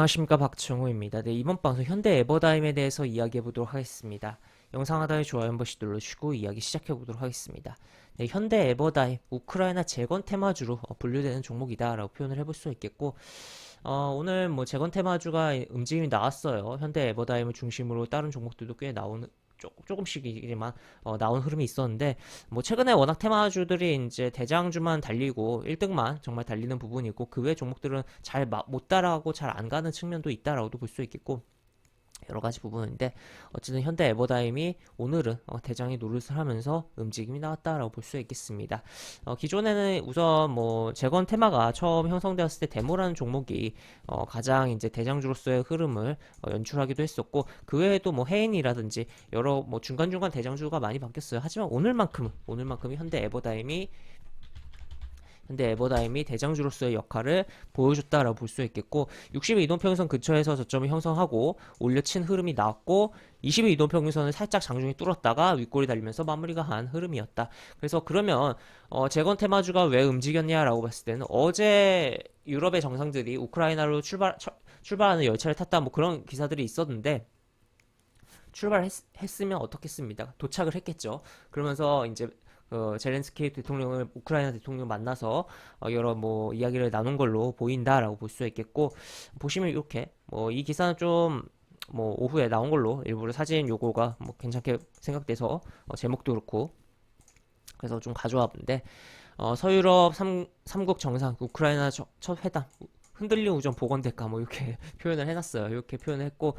안녕하십니까, 박정호입니다. 네, 이번 방송 현대 에버다임에 대해서 이야기해 보도록 하겠습니다. 영상 하단에 좋아요 한 번씩 눌러주시고 이야기 시작해 보도록 하겠습니다. 네, 현대 에버다임 우크라이나 재건 테마주로 분류되는 종목이다 라고 표현을 해볼 수 있겠고, 오늘 뭐 재건 테마주가 움직임이 나왔어요. 현대 에버다임을 중심으로 다른 종목들도 꽤 나오는, 조금씩이지만 나온 흐름이 있었는데, 뭐 최근에 워낙 테마주들이 이제 대장주만 달리고 1등만 정말 달리는 부분이 있고, 그 외 종목들은 잘 못 따라가고 잘 안 가는 측면도 있다라고도 볼 수 있겠고, 여러 가지 부분인데, 어쨌든 현대 에버다임이 오늘은 대장이 노릇을 하면서 움직임이 나왔다라고 볼 수 있겠습니다. 기존에는 우선 뭐 재건 테마가 처음 형성되었을 때 데모라는 종목이 가장 이제 대장주로서의 흐름을 연출하기도 했었고, 그 외에도 뭐 해인이라든지 여러 뭐 중간중간 대장주가 많이 바뀌었어요. 하지만 오늘만큼은 현대 에버다임이 대장주로서의 역할을 보여줬다라고 볼 수 있겠고, 60일 이동평균선 근처에서 저점을 형성하고 올려친 흐름이 나왔고, 20일 이동평균선을 살짝 장중에 뚫었다가 윗골이 달리면서 마무리가 한 흐름이었다. 그래서 그러면 재건 테마주가 왜 움직였냐라고 봤을 때는, 어제 유럽의 정상들이 우크라이나로 출발하는 열차를 탔다, 뭐 그런 기사들이 있었는데, 출발했으면 어떻겠습니다. 도착을 했겠죠. 그러면서 이제 젤렌스키 대통령을 우크라이나 대통령 만나서 여러 뭐 이야기를 나눈 걸로 보인다라고 볼 수 있겠고, 보시면 이렇게 뭐 이 기사는 좀 뭐 오후에 나온 걸로 일부러 사진 요거가 뭐 괜찮게 생각돼서 제목도 그렇고 그래서 좀 가져와 본데, 서유럽 3국 정상 우크라이나 첫 회담 흔들린 우정 복원될까 뭐 이렇게 표현을 해놨어요. 이렇게 표현을 했고,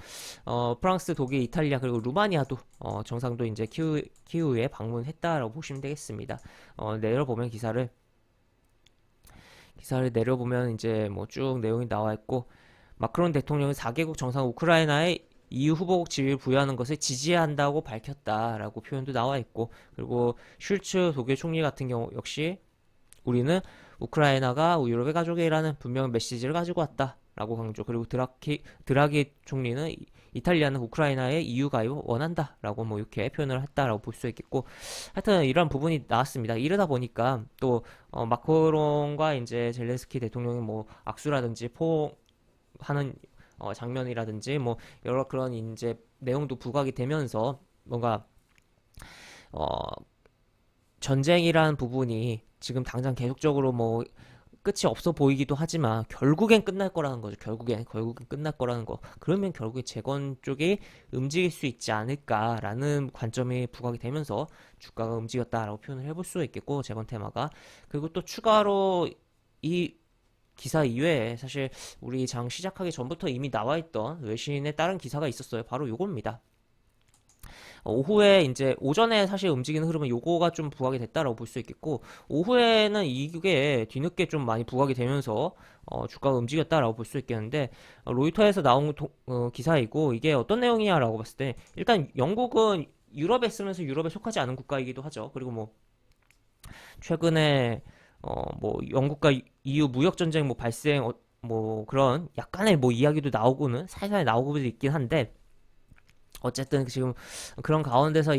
프랑스, 독일, 이탈리아 그리고 루마니아도 정상도 이제 키우에 방문했다라고 보시면 되겠습니다. 내려보면 기사를 내려보면 이제 뭐 쭉 내용이 나와 있고, 마크론 대통령은 4개국 정상 우크라이나에 EU 후보국 지위를 부여하는 것을 지지한다고 밝혔다라고 표현도 나와 있고, 그리고 슐츠 독일 총리 같은 경우 역시 우리는 우크라이나가 유럽의 가족이라는 분명한 메시지를 가지고 왔다라고 강조. 그리고 드라기 총리는 이탈리아는 우크라이나의 EU 가입을 원한다라고 뭐 이렇게 표현을 했다라고 볼 수 있겠고, 하여튼 이런 부분이 나왔습니다. 이러다 보니까 또 마크롱과 이제 젤렌스키 대통령이 뭐 악수라든지 포옹하는 장면이라든지 뭐 여러 그런 이제 내용도 부각이 되면서, 뭔가 어, 전쟁이라는 부분이 지금 당장 계속적으로 뭐 끝이 없어 보이기도 하지만 결국엔 끝날 거라는 거죠. 결국엔 끝날 거라는 거. 그러면 결국에 재건 쪽이 움직일 수 있지 않을까라는 관점이 부각이 되면서 주가가 움직였다라고 표현을 해볼 수 있겠고, 재건 테마가. 그리고 또 추가로 이 기사 이외에 사실 우리 장 시작하기 전부터 이미 나와 있던 외신의 다른 기사가 있었어요. 바로 요겁니다. 오후에 이제 오전에 사실 움직이는 흐름은 요거가 좀 부각이 됐다라고 볼 수 있겠고, 오후에는 이게 뒤늦게 좀 많이 부각이 되면서 주가가 움직였다라고 볼 수 있겠는데, 로이터에서 나온 기사이고, 이게 어떤 내용이냐라고 봤을 때, 일단 영국은 유럽에 쓰면서 유럽에 속하지 않은 국가이기도 하죠. 그리고 뭐 최근에 뭐 영국과 EU 무역 전쟁 뭐 발생 뭐 그런 약간의 뭐 이야기도 나오고는 살살 나오고도 있긴 한데, 어쨌든 지금 그런 가운데서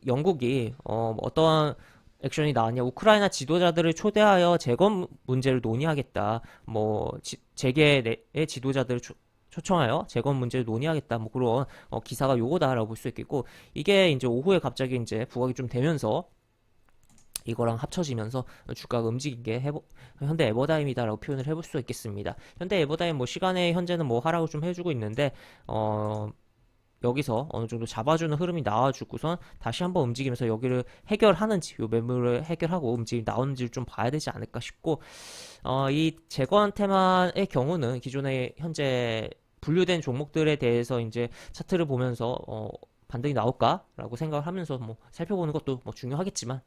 영국이 어떤 액션이 나왔냐, 우크라이나 지도자들을 초대하여 재건 문제를 논의하겠다, 뭐 재계의 지도자들을 초청하여 재건 문제를 논의하겠다, 뭐 그런 기사가 요거다라고 볼 수 있겠고, 이게 이제 오후에 갑자기 이제 부각이 좀 되면서 이거랑 합쳐지면서 주가가 움직인 게 현대 에버다임이다라고 표현을 해볼 수 있겠습니다. 현대 에버다임 뭐 시간에 현재는 뭐 하락을 좀 해주고 있는데, 여기서 어느 정도 잡아주는 흐름이 나와주고선 다시 한번 움직이면서 여기를 해결하는지, 요 매물을 해결하고 움직임 나오는지를 좀 봐야 되지 않을까 싶고, 이 재건 테마의 경우는 기존에 현재 분류된 종목들에 대해서 이제 차트를 보면서 반등이 나올까라고 생각을 하면서 뭐 살펴보는 것도 뭐 중요하겠지만,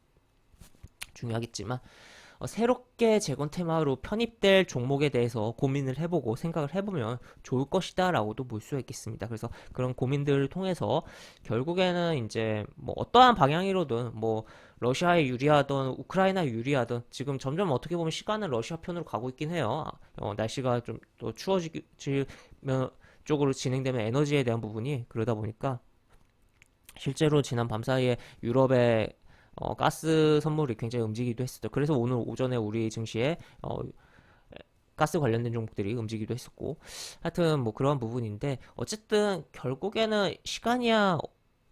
새롭게 재건 테마로 편입될 종목에 대해서 고민을 해보고 생각을 해보면 좋을 것이다 라고도 볼 수 있겠습니다. 그래서 그런 고민들을 통해서 결국에는 이제 뭐 어떠한 방향이로든, 뭐 러시아에 유리하든 우크라이나에 유리하든, 지금 점점 어떻게 보면 시간은 러시아 편으로 가고 있긴 해요. 날씨가 좀 또 추워지면 쪽으로 진행되면 에너지에 대한 부분이, 그러다 보니까 실제로 지난 밤사이에 유럽의 가스 선물이 굉장히 움직이기도 했었죠. 그래서 오늘 오전에 우리 증시에 가스 관련된 종목들이 움직이기도 했었고 하여튼 뭐 그런 부분인데 어쨌든 결국에는 시간이야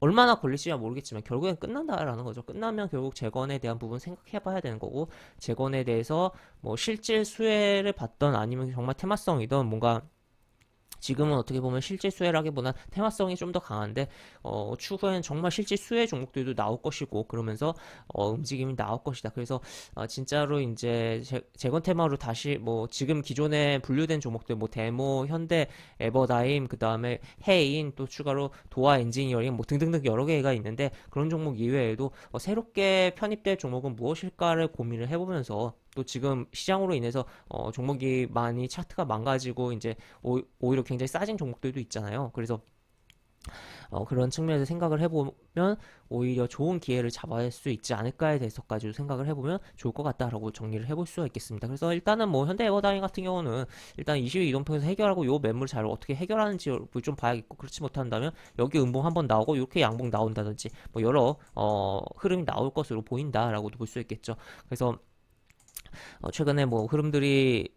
얼마나 걸릴지야 모르겠지만 결국엔 끝난다라는 거죠. 끝나면 결국 재건에 대한 부분 생각해 봐야 되는 거고 재건에 대해서 뭐 실질 수혜를 받던 아니면 정말 테마성이던 뭔가 지금은 어떻게 보면 실질 수혜라기보다 테마성이 좀 더 강한데 추후에는 정말 실질 수혜 종목들도 나올 것이고 그러면서 움직임이 나올 것이다. 그래서 진짜로 이제 재건 테마로 다시 뭐 지금 기존에 분류된 종목들 뭐 데모, 현대, 에버다임, 그 다음에 해인 또 추가로 도화 엔지니어링 뭐 등등등 여러 개가 있는데 그런 종목 이외에도 새롭게 편입될 종목은 무엇일까를 고민을 해보면서 또 지금 시장으로 인해서 종목이 많이 차트가 망가지고 이제 오히려 굉장히 싸진 종목들도 있잖아요. 그래서 그런 측면에서 생각을 해보면 오히려 좋은 기회를 잡아낼 수 있지 않을까에 대해서까지도 생각을 해보면 좋을 것 같다라고 정리를 해볼 수가 있겠습니다. 그래서 일단은 뭐 현대에버다임 같은 경우는 일단 22 이동평에서 해결하고 요 매물 잘 어떻게 해결하는지 좀 봐야겠고 그렇지 못한다면 여기 음봉 한번 나오고 이렇게 양봉 나온다든지 뭐 여러 흐름이 나올 것으로 보인다라고도 볼 수 있겠죠. 그래서 최근에 뭐 흐름들이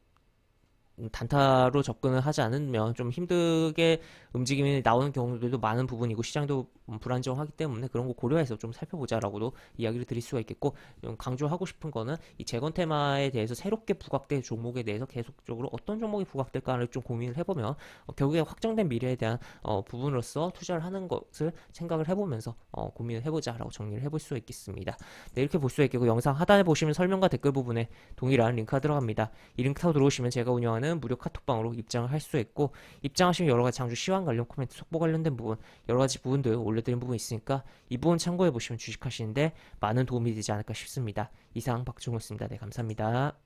단타로 접근을 하지 않으면 좀 힘들게 움직임이 나오는 경우들도 많은 부분이고 시장도 불안정하기 때문에 그런 거 고려해서 좀 살펴보자라고도 이야기를 드릴 수가 있겠고 좀 강조하고 싶은 거는 이 재건 테마에 대해서 새롭게 부각될 종목에 대해서 계속적으로 어떤 종목이 부각될까를 좀 고민을 해보면 결국에 확정된 미래에 대한 부분으로서 투자를 하는 것을 생각을 해보면서 고민을 해보자라고 정리를 해볼 수 있겠습니다. 네, 이렇게 볼 수 있겠고 영상 하단에 보시면 설명과 댓글 부분에 동일한 링크가 들어갑니다. 이 링크 타고 들어오시면 제가 운영하는 무료 카톡방으로 입장을 할 수 있고 입장하시면 여러가지 장주 시황 관련 코멘트 속보 관련된 부분 여러가지 부분들 올려드린 부분 있으니까 이 부분 참고해보시면 주식하시는데 많은 도움이 되지 않을까 싶습니다. 이상 박종호였습니다. 네, 감사합니다.